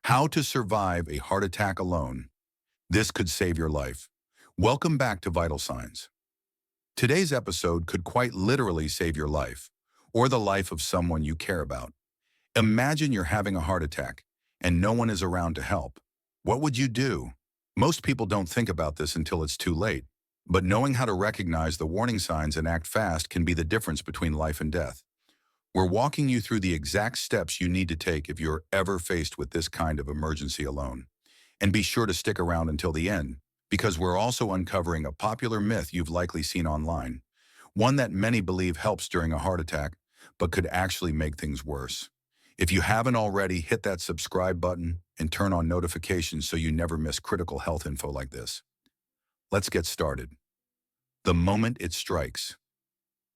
How to survive a heart attack alone. This could save your life. Welcome back to Vital Signs. Today's episode could quite literally save your life, or the life of someone you care about. Imagine you're having a heart attack, and no one is around to help. What would you do? Most people don't think about this until it's too late, but knowing how to recognize the warning signs and act fast can be the difference between life and death. We're walking you through the exact steps you need to take if you're ever faced with this kind of emergency alone. And be sure to stick around until the end, because we're also uncovering a popular myth you've likely seen online, one that many believe helps during a heart attack, but could actually make things worse. If you haven't already, hit that subscribe button and turn on notifications so you never miss critical health info like this. Let's get started. The moment it strikes.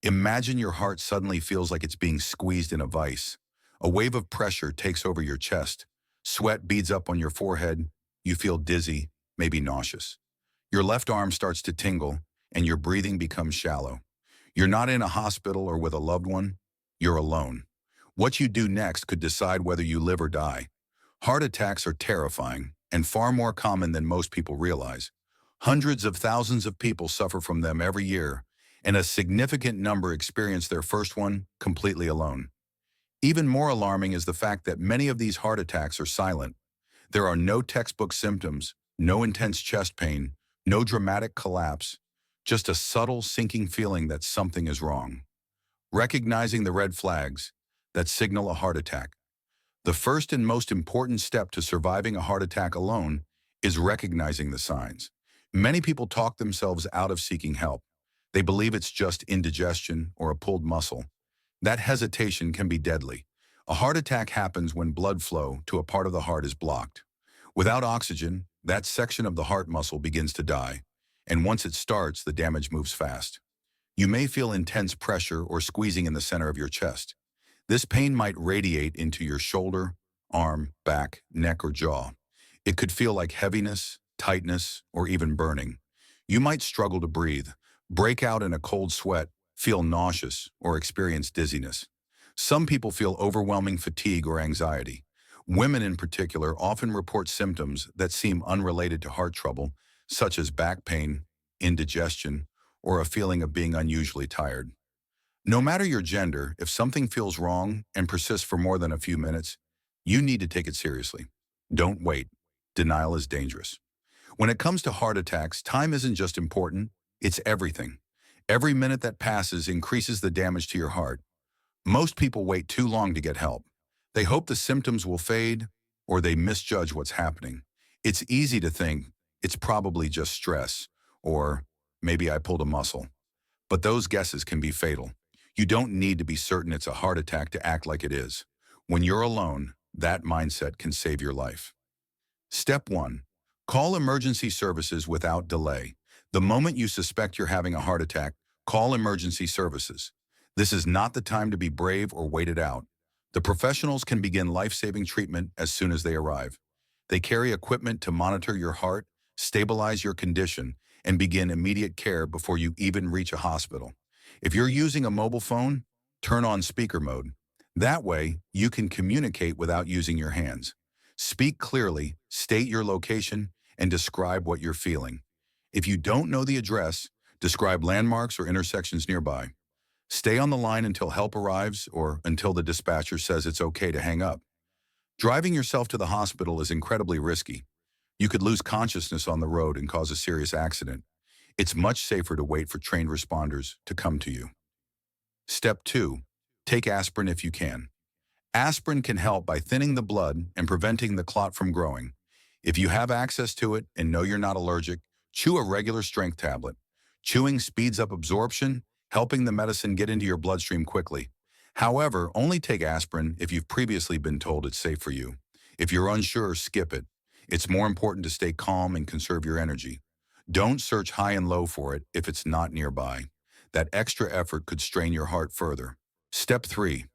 Imagine your heart suddenly feels like it's being squeezed in a vice. A wave of pressure takes over your chest. Sweat beads up on your forehead. You feel dizzy, maybe nauseous. Your left arm starts to tingle, and your breathing becomes shallow. You're not in a hospital or with a loved one. You're alone. What you do next could decide whether you live or die. Heart attacks are terrifying and far more common than most people realize. Hundreds of thousands of people suffer from them every year, and a significant number experience their first one completely alone. Even more alarming is the fact that many of these heart attacks are silent. There are no textbook symptoms, no intense chest pain, no dramatic collapse, just a subtle sinking feeling that something is wrong. Recognizing the red flags that signal a heart attack. The first and most important step to surviving a heart attack alone is recognizing the signs. Many people talk themselves out of seeking help. They believe it's just indigestion or a pulled muscle. That hesitation can be deadly. A heart attack happens when blood flow to a part of the heart is blocked. Without oxygen, that section of the heart muscle begins to die, and once it starts, the damage moves fast. You may feel intense pressure or squeezing in the center of your chest. This pain might radiate into your shoulder, arm, back, neck, or jaw. It could feel like heaviness, tightness, or even burning. You might struggle to breathe, break out in a cold sweat, feel nauseous, or experience dizziness. Some people feel overwhelming fatigue or anxiety. Women in particular often report symptoms that seem unrelated to heart trouble, such as back pain, indigestion, or a feeling of being unusually tired. No matter your gender, if something feels wrong and persists for more than a few minutes, you need to take it seriously. Don't wait. Denial is dangerous. When it comes to heart attacks, time isn't just important, it's everything. Every minute that passes increases the damage to your heart. Most people wait too long to get help. They hope the symptoms will fade, or they misjudge what's happening. It's easy to think it's probably just stress, or maybe I pulled a muscle. But those guesses can be fatal. You don't need to be certain it's a heart attack to act like it is. When you're alone, that mindset can save your life. Step 1. Call emergency services without delay. The moment you suspect you're having a heart attack, call emergency services. This is not the time to be brave or wait it out. The professionals can begin life-saving treatment as soon as they arrive. They carry equipment to monitor your heart, stabilize your condition, and begin immediate care before you even reach a hospital. If you're using a mobile phone, turn on speaker mode. That way, you can communicate without using your hands. Speak clearly, state your location, and describe what you're feeling. If you don't know the address, describe landmarks or intersections nearby. Stay on the line until help arrives or until the dispatcher says it's okay to hang up. Driving yourself to the hospital is incredibly risky. You could lose consciousness on the road and cause a serious accident. It's much safer to wait for trained responders to come to you. Step 2. Take aspirin if you can. Aspirin can help by thinning the blood and preventing the clot from growing. If you have access to it and know you're not allergic, chew a regular strength tablet. Chewing speeds up absorption, helping the medicine get into your bloodstream quickly. However, only take aspirin if you've previously been told it's safe for you. If you're unsure, skip it. It's more important to stay calm and conserve your energy. Don't search high and low for it if it's not nearby. That extra effort could strain your heart further. Step 3.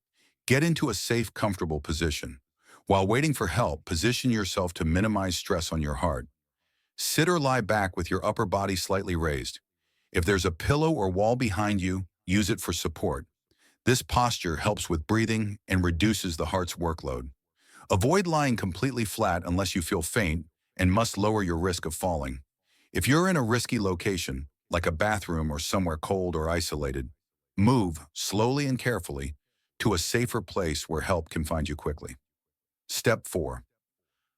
Get into a safe, comfortable position. While waiting for help, position yourself to minimize stress on your heart. Sit or lie back with your upper body slightly raised. If there's a pillow or wall behind you, use it for support. This posture helps with breathing and reduces the heart's workload. Avoid lying completely flat unless you feel faint and must lower your risk of falling. If you're in a risky location, like a bathroom or somewhere cold or isolated, move slowly and carefully to a safer place where help can find you quickly. Step 4.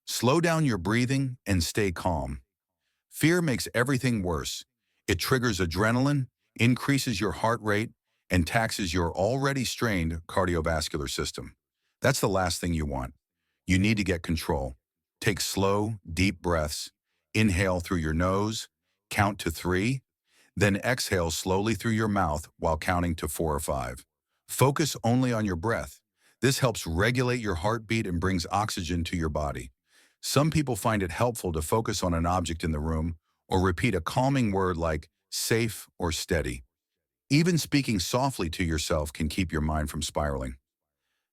Slow down your breathing and stay calm. Fear makes everything worse. It triggers adrenaline, increases your heart rate, and taxes your already strained cardiovascular system. That's the last thing you want. You need to get control. Take slow, deep breaths. Inhale through your nose, count to 3, then exhale slowly through your mouth while counting to 4 or 5. Focus only on your breath. This helps regulate your heartbeat and brings oxygen to your body. Some people find it helpful to focus on an object in the room or repeat a calming word like safe or steady. Even speaking softly to yourself can keep your mind from spiraling.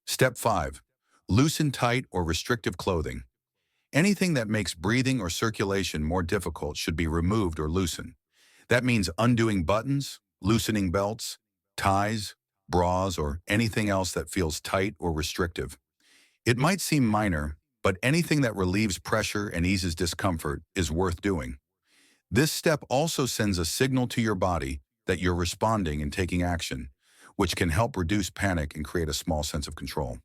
Step 5. Loosen tight or restrictive clothing. Anything that makes breathing or circulation more difficult should be removed or loosened. That means undoing buttons, loosening belts, ties, bras, or anything else that feels tight or restrictive. It might seem minor, but anything that relieves pressure and eases discomfort is worth doing. This step also sends a signal to your body that you're responding and taking action, which can help reduce panic and create a small sense of control.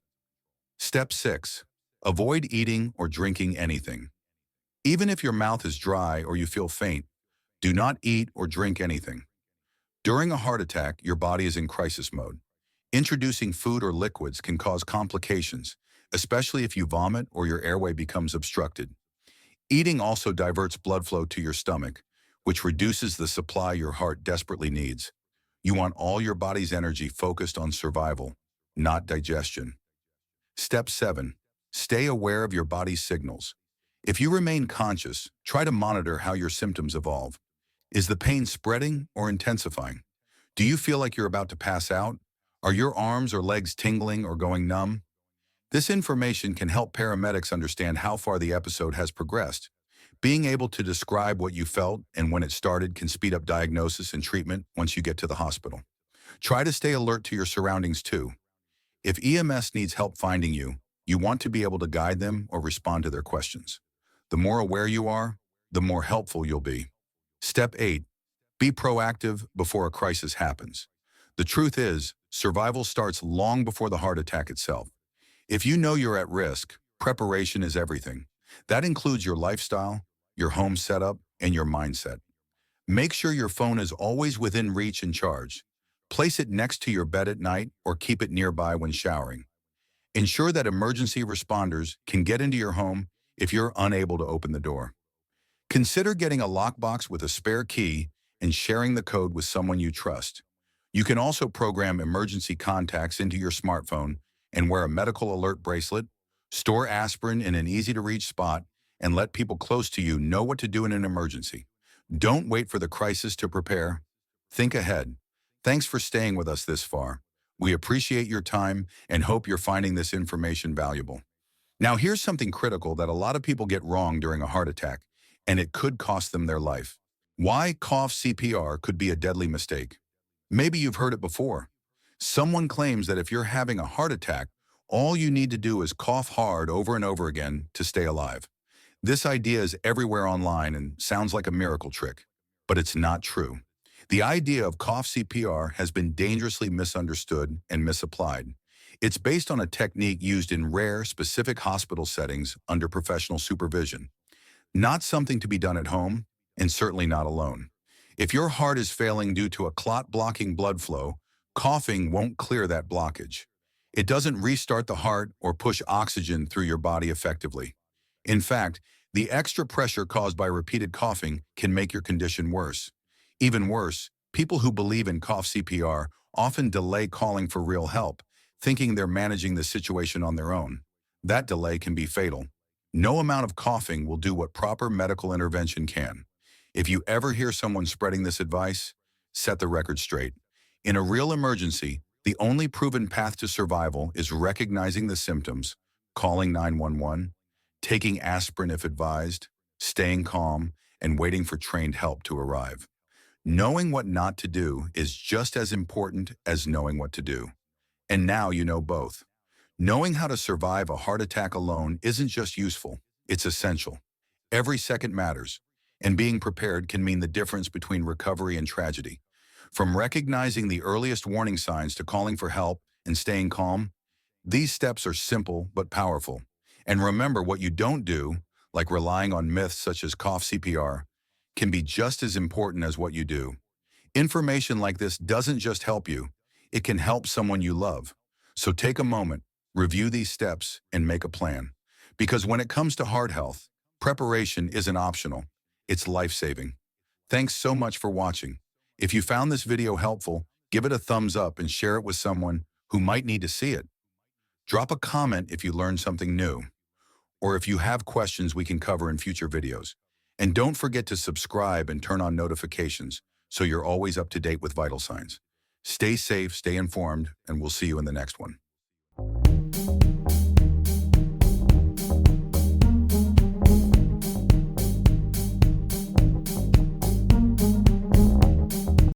Step 6. Avoid eating or drinking anything. Even if your mouth is dry or you feel faint, do not eat or drink anything. During a heart attack, your body is in crisis mode. Introducing food or liquids can cause complications, especially if you vomit or your airway becomes obstructed. Eating also diverts blood flow to your stomach, which reduces the supply your heart desperately needs. You want all your body's energy focused on survival, not digestion. Step 7. Stay aware of your body's signals. If you remain conscious, try to monitor how your symptoms evolve. Is the pain spreading or intensifying? Do you feel like you're about to pass out? Are your arms or legs tingling or going numb? This information can help paramedics understand how far the episode has progressed. Being able to describe what you felt and when it started can speed up diagnosis and treatment once you get to the hospital. Try to stay alert to your surroundings too. If EMS needs help finding you, you want to be able to guide them or respond to their questions. The more aware you are, the more helpful you'll be. Step 8. Be proactive before a crisis happens. The truth is, survival starts long before the heart attack itself. If you know you're at risk, preparation is everything. That includes your lifestyle, your home setup, and your mindset. Make sure your phone is always within reach and charged. Place it next to your bed at night or keep it nearby when showering. Ensure that emergency responders can get into your home if you're unable to open the door. Consider getting a lockbox with a spare key and sharing the code with someone you trust. You can also program emergency contacts into your smartphone and wear a medical alert bracelet, store aspirin in an easy-to-reach spot, and let people close to you know what to do in an emergency. Don't wait for the crisis to prepare. Think ahead. Thanks for staying with us this far. We appreciate your time and hope you're finding this information valuable. Now, here's something critical that a lot of people get wrong during a heart attack, and it could cost them their life. Why cough CPR could be a deadly mistake. Maybe you've heard it before. Someone claims that if you're having a heart attack, all you need to do is cough hard over and over again to stay alive. This idea is everywhere online and sounds like a miracle trick, but it's not true. The idea of cough CPR has been dangerously misunderstood and misapplied. It's based on a technique used in rare, specific hospital settings under professional supervision. Not something to be done at home, and certainly not alone. If your heart is failing due to a clot blocking blood flow, coughing won't clear that blockage. It doesn't restart the heart or push oxygen through your body effectively. In fact, the extra pressure caused by repeated coughing can make your condition worse. Even worse, people who believe in cough CPR often delay calling for real help, thinking they're managing the situation on their own. That delay can be fatal. No amount of coughing will do what proper medical intervention can. If you ever hear someone spreading this advice, set the record straight. In a real emergency, the only proven path to survival is recognizing the symptoms, calling 911, taking aspirin if advised, staying calm, and waiting for trained help to arrive. Knowing what not to do is just as important as knowing what to do. And now you know both. Knowing how to survive a heart attack alone isn't just useful, it's essential. Every second matters, and being prepared can mean the difference between recovery and tragedy. From recognizing the earliest warning signs to calling for help and staying calm, these steps are simple but powerful. And remember, what you don't do, like relying on myths such as cough CPR, can be just as important as what you do. Information like this doesn't just help you, it can help someone you love. So take a moment, review these steps, and make a plan. Because when it comes to heart health, preparation isn't optional, it's life-saving. Thanks so much for watching. If you found this video helpful, give it a thumbs up and share it with someone who might need to see it. Drop a comment if you learned something new, or if you have questions we can cover in future videos. And don't forget to subscribe and turn on notifications so you're always up to date with vital signs. Stay safe, stay informed, and we'll see you in the next one.